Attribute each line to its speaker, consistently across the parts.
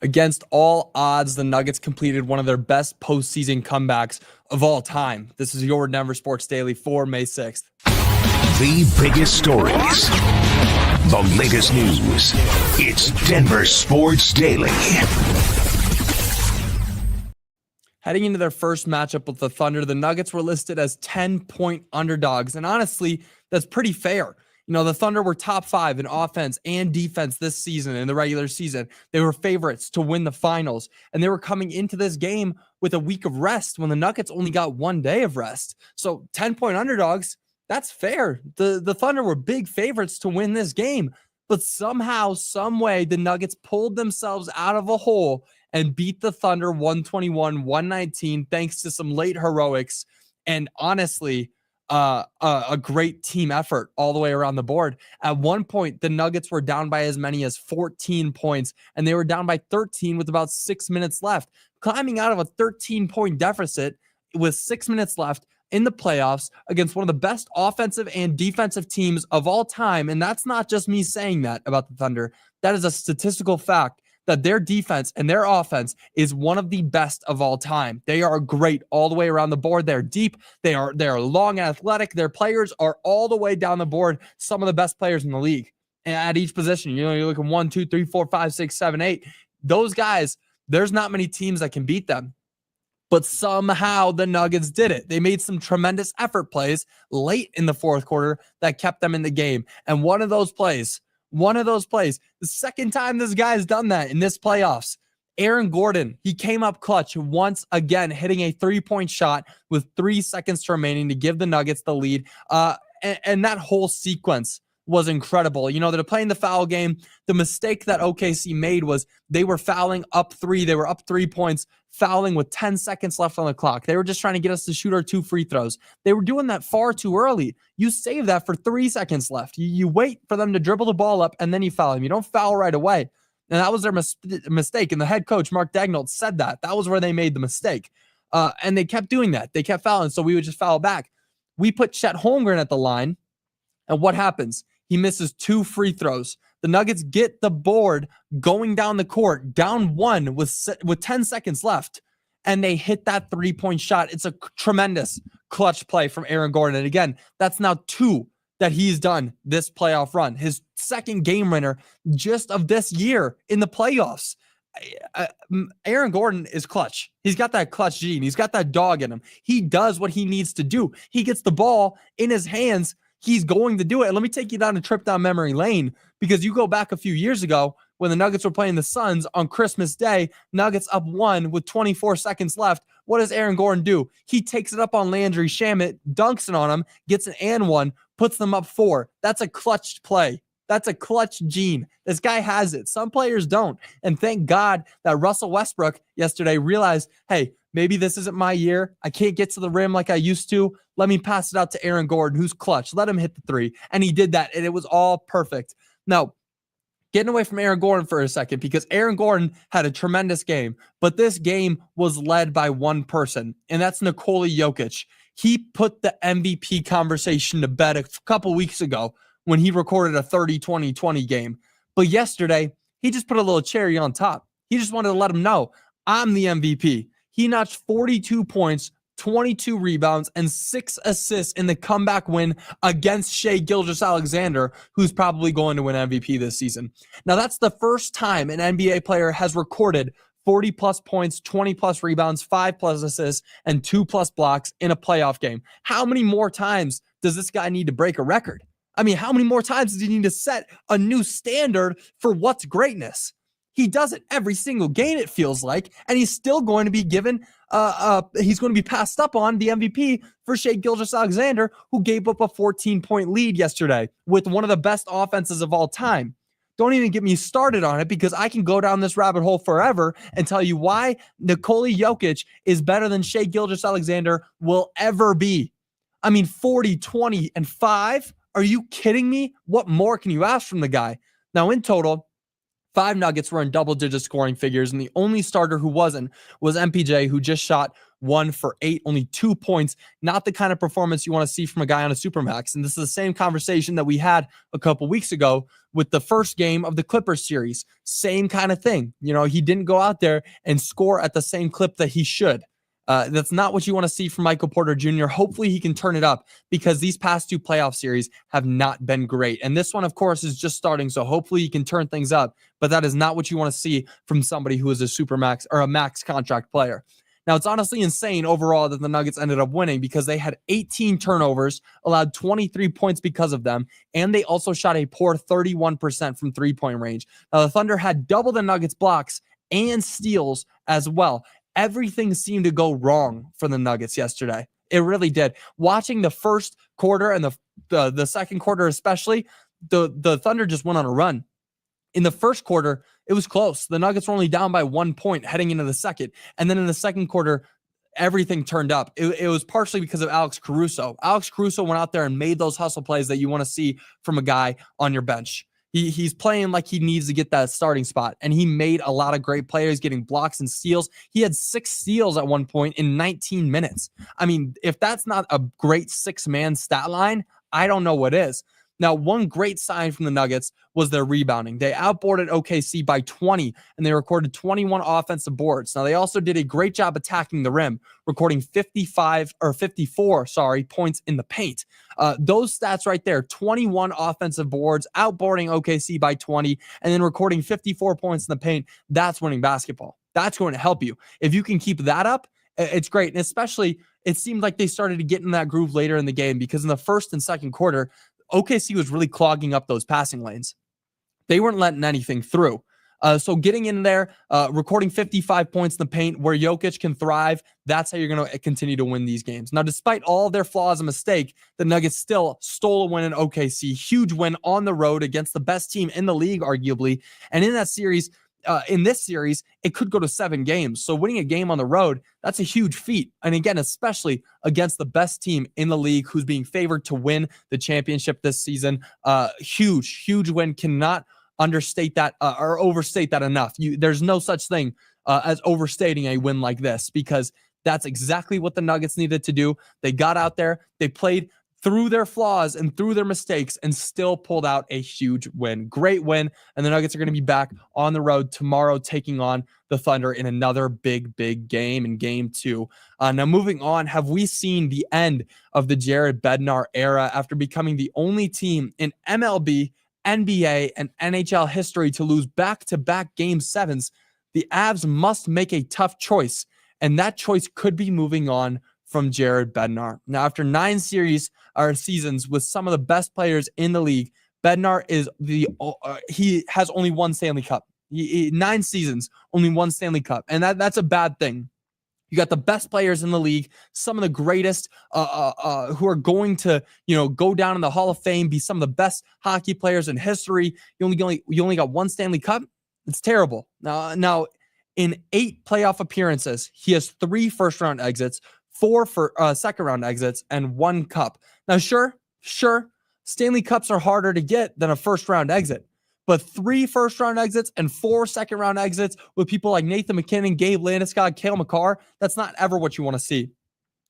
Speaker 1: Against all odds, the Nuggets completed one of their best postseason comebacks of all time. This is your Denver Sports Daily for May 6th.
Speaker 2: The biggest stories, the latest news. It's Denver Sports Daily.
Speaker 1: Heading into their first matchup with the Thunder, the Nuggets were listed as 10-point underdogs. And honestly, that's pretty fair. You know, the Thunder were top 5 in offense and defense this season in the regular season. They were favorites to win the finals, and they were coming into this game with a week of rest when the Nuggets only got 1 day of rest. So 10-point underdogs, that's fair. The Thunder were big favorites to win this game, but somehow, some way, the Nuggets pulled themselves out of a hole and beat the Thunder 121-119 thanks to some late heroics and honestly, a great team effort all the way around the board. At one point, the Nuggets were down by as many as 14 points, and they were down by 13 with about 6 minutes left. Climbing out of a 13-point deficit with 6 minutes left in the playoffs against one of the best offensive and defensive teams of all time, and that's not just me saying that about the Thunder. That is a statistical fact that their defense and their offense is one of the best of all time. They are great all the way around the board. They're deep. They are long and athletic. Their players are all the way down the board, some of the best players in the league. And at each position, you know, you're looking 1, 2, 3, 4, 5, 6, 7, 8. Those guys, there's not many teams that can beat them. But somehow the Nuggets did it. They made some tremendous effort plays late in the fourth quarter that kept them in the game. And one of those plays, the second time this guy's done that in this playoffs, Aaron Gordon, he came up clutch once again, hitting a 3-point shot with 3 seconds remaining to give the Nuggets the lead. And that whole sequence was incredible. You know, they're playing the foul game. The mistake that OKC made was they were fouling up 3. They were up 3 points, fouling with 10 seconds left on the clock. They were just trying to get us to shoot our 2 free throws. They were doing that far too early. You save that for 3 seconds left. You wait for them to dribble the ball up, and then you foul them. You don't foul right away. And that was their mistake. And the head coach, Mark Daigneault, said that. That was where they made the mistake. And they kept doing that. They kept fouling, so we would just foul back. We put Chet Holmgren at the line, and what happens? He misses 2 free throws. The Nuggets get the board going down the court, down 1 with 10 seconds left, and they hit that 3-point shot. It's a tremendous clutch play from Aaron Gordon. And again, that's now 2 that he's done this playoff run. His second game winner just of this year in the playoffs. Aaron Gordon is clutch. He's got that clutch gene. He's got that dog in him. He does what he needs to do. He gets the ball in his hands. He's going to do it. And let me take you down a trip down memory lane, because you go back a few years ago when the Nuggets were playing the Suns on Christmas Day, Nuggets up 1 with 24 seconds left. What does Aaron Gordon do? He takes it up on Landry Shamet, dunks it on him, gets an and 1, puts them up 4. That's a clutch play. That's a clutch gene. This guy has it. Some players don't. And thank God that Russell Westbrook yesterday realized, hey, maybe this isn't my year. I can't get to the rim like I used to. Let me pass it out to Aaron Gordon, who's clutch. Let him hit the 3. And he did that, and it was all perfect. Now, getting away from Aaron Gordon for a second, because Aaron Gordon had a tremendous game, but this game was led by one person, and that's Nikola Jokic. He put the MVP conversation to bed a couple weeks ago when he recorded a 30-20-20 game. But yesterday, he just put a little cherry on top. He just wanted to let him know, I'm the MVP. He notched 42 points, 22 rebounds, and 6 assists in the comeback win against Shai Gilgeous-Alexander, who's probably going to win MVP this season. Now, that's the first time an NBA player has recorded 40-plus points, 20-plus rebounds, 5-plus assists, and 2-plus blocks in a playoff game. How many more times does this guy need to break a record? I mean, how many more times does he need to set a new standard for what's greatness? He does it every single game, it feels like, and he's still going to be given, he's going to be passed up on the MVP for Shai Gilgeous-Alexander, who gave up a 14-point lead yesterday with one of the best offenses of all time. Don't even get me started on it, because I can go down this rabbit hole forever and tell you why Nikola Jokic is better than Shai Gilgeous-Alexander will ever be. I mean, 40, 20, and 5? Are you kidding me? What more can you ask from the guy? Now, in total, 5 Nuggets were in double-digit scoring figures, and the only starter who wasn't was MPJ, who just shot 1 for 8, only 2 points. Not the kind of performance you want to see from a guy on a supermax. And this is the same conversation that we had a couple weeks ago with the first game of the Clippers series. Same kind of thing. He didn't go out there and score at the same clip that he should. That's not what you want to see from Michael Porter Jr. Hopefully he can turn it up, because these past 2 playoff series have not been great. And this one, of course, is just starting, so hopefully he can turn things up. But that is not what you want to see from somebody who is a supermax or a max contract player. Now, it's honestly insane overall that the Nuggets ended up winning, because they had 18 turnovers, allowed 23 points because of them, and they also shot a poor 31% from three-point range. Now, the Thunder had double the Nuggets' blocks and steals as well. Everything seemed to go wrong for the Nuggets yesterday. It really did. Watching the first quarter and the second quarter especially, the Thunder just went on a run. In the first quarter, it was close. The Nuggets were only down by 1 point heading into the second. And then in the second quarter, everything turned up. It was partially because of Alex Caruso. Alex Caruso went out there and made those hustle plays that you want to see from a guy on your bench. He's playing like he needs to get that starting spot, and he made a lot of great players getting blocks and steals. He had 6 steals at one point in 19 minutes. I mean, if that's not a great 6-man stat line, I don't know what is. Now, one great sign from the Nuggets was their rebounding. They outboarded OKC by 20, and they recorded 21 offensive boards. Now, they also did a great job attacking the rim, recording 54 points in the paint. Those stats right there, 21 offensive boards, outboarding OKC by 20, and then recording 54 points in the paint. That's winning basketball. That's going to help you. If you can keep that up, it's great. And especially, it seemed like they started to get in that groove later in the game, because in the first and second quarter, OKC was really clogging up those passing lanes. They weren't letting anything through. So getting in there, recording 55 points in the paint where Jokic can thrive, that's how you're going to continue to win these games. Now, despite all their flaws and mistake, the Nuggets still stole a win in OKC. Huge win on the road against the best team in the league, arguably. And in that series, in this series, it could go to 7 games. So winning a game on the road, that's a huge feat. And again, especially against the best team in the league who's being favored to win the championship this season. Huge win. Cannot understate that or overstate that enough. There's no such thing as overstating a win like this, because that's exactly what the Nuggets needed to do. They got out there, they played through their flaws and through their mistakes, and still pulled out a huge win. Great win. And the Nuggets are going to be back on the road tomorrow, taking on the Thunder in another big game in game 2. Now, moving on, have we seen the end of the Jared Bednar era after becoming the only team in MLB, NBA, and NHL history to lose back-to-back Game 7s? The Avs must make a tough choice, and that choice could be moving on from Jared Bednar. Now, after 9 seasons with some of the best players in the league, Bednar is he has only 1 Stanley Cup. 9 seasons, only 1 Stanley Cup, and that's a bad thing. You got the best players in the league, some of the greatest who are going to go down in the Hall of Fame, be some of the best hockey players in history. You only got 1 Stanley Cup. It's terrible. Now, in 8 playoff appearances, he has 3 first-round exits, 4 for second-round exits, and 1 cup. Now, sure, Stanley Cups are harder to get than a first-round exit, but 3 first-round exits and 4 second-round exits with people like Nathan Mackinnon, Gabe, Landeskog, Cale Makar, that's not ever what you want to see.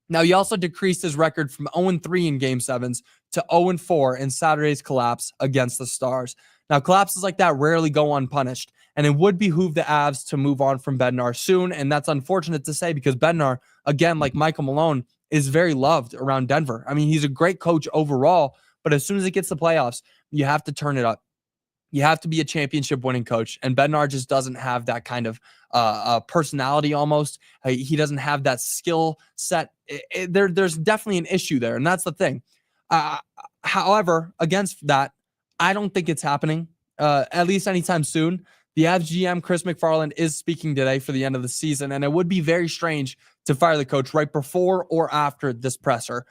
Speaker 1: Now, he also decreased his record from 0-3 in Game 7s to 0-4 in Saturday's collapse against the Stars. Now, collapses like that rarely go unpunished, and it would behoove the Avs to move on from Bednar soon, and that's unfortunate to say, because Bednar, again, like Michael Malone, is very loved around Denver. I mean, he's a great coach overall, but as soon as it gets to playoffs, you have to turn it up. You have to be a championship winning coach, and Bednar just doesn't have that kind of personality almost. He doesn't have that skill set. There's definitely an issue there, and that's the thing. However, against that, I don't think it's happening, at least anytime soon. The Avs GM, Chris McFarland, is speaking today for the end of the season, and it would be very strange to fire the coach right before or after this presser.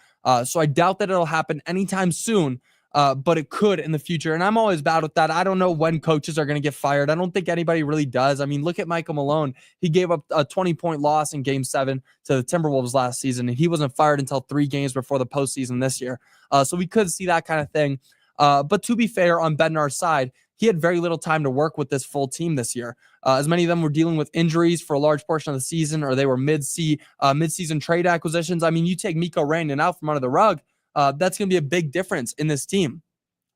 Speaker 1: So I doubt that it'll happen anytime soon, but it could in the future, and I'm always bad with that. I don't know when coaches are going to get fired. I don't think anybody really does. I mean, look at Michael Malone. He gave up a 20-point loss in Game 7 to the Timberwolves last season, and he wasn't fired until 3 games before the postseason this year. So we could see that kind of thing. But to be fair, on Bednar's side, he had very little time to work with this full team this year. As many of them were dealing with injuries for a large portion of the season, or they were mid-season trade acquisitions. I mean, you take Mikko Rantanen out from under the rug, that's going to be a big difference in this team.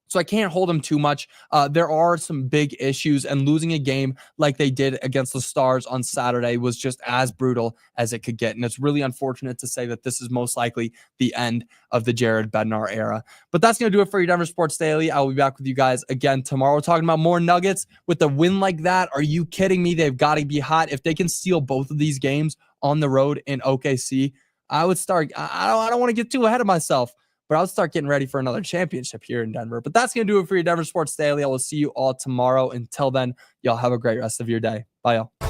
Speaker 1: So I can't hold him too much. There are some big issues, and losing a game like they did against the Stars on Saturday was just as brutal as it could get. And it's really unfortunate to say that this is most likely the end of the Jared Bednar era. But that's going to do it for your Denver Sports Daily. I will be back with you guys again tomorrow talking about more Nuggets. With a win like that, are you kidding me? They've got to be hot. If they can steal both of these games on the road in OKC, I would start. I don't want to get too ahead of myself, but I'll start getting ready for another championship here in Denver. But that's going to do it for your Denver Sports Daily. I will see you all tomorrow. Until then, y'all have a great rest of your day. Bye, y'all.